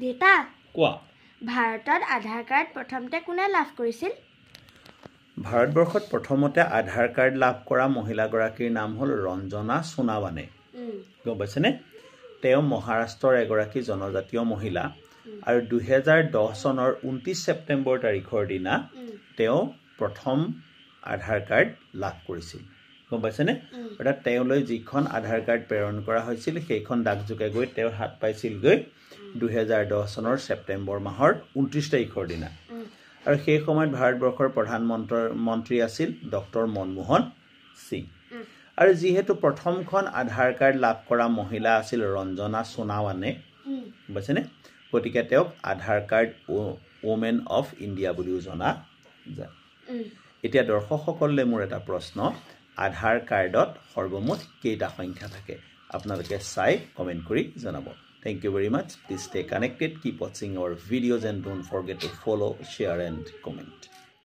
দেতা কোৱা ভাৰতত আধাৰ কাৰ্ড প্ৰথমতে কোনে লাভ কৰিছিল ভাৰতবৰ্ষত প্ৰথমতে আধাৰ কাৰ্ড লাভ কৰা মহিলাগৰাকীৰ নাম হ'ল ৰঞ্জনা সোনাৱানে গম পাইছেনে তেওঁ মহাৰাষ্ট্ৰৰ এগৰাকী জনজাতীয় মহিলা আৰু 2010 চনৰ 29 ছেপ্টেম্বৰ তাৰিখৰ দিনা তেওঁ প্ৰথম আধাৰ কাৰ্ড লাভ কৰিছিল গম পাইছেনে অৰ্থাৎ তেওঁলৈ যিখন আধাৰ কাৰ্ড প্ৰেৰণ কৰা হৈছিল সেইখন ডাকযোগে গৈ তেওঁ হাত পাইছিল গৈ 2010 চনৰ ছেপ্টেম্বৰ মাহৰ 29 তাৰিখৰ দিনা আৰু সেই সময়ত ভাৰতবৰ্ষৰ প্ৰধানমন্ত্ৰী আছিল ডক্টৰ মনমোহন সিং আৰু যিহেতু প্ৰথমখন আধাৰ কাৰ্ড লাভ কৰা মহিলা আছিল ৰঞ্জনা সোনাৱানে বুজিছেনে গতিকে তেওঁক আধাৰ কাৰ্ড ওমেন অফ ইণ্ডিয়া বুলিও জনা যায় এতিয়া দৰ্শকসকললৈ মোৰ এটা প্ৰশ্ন আধাৰ কাৰ্ডত সৰ্বমুঠ কেইটা সংখ্যা থাকে আপোনালোকে চাই কমেন্ট কৰি জনাব Thank you very much. Please stay connected. Keep watching our videos and don't forget to follow, share and comment.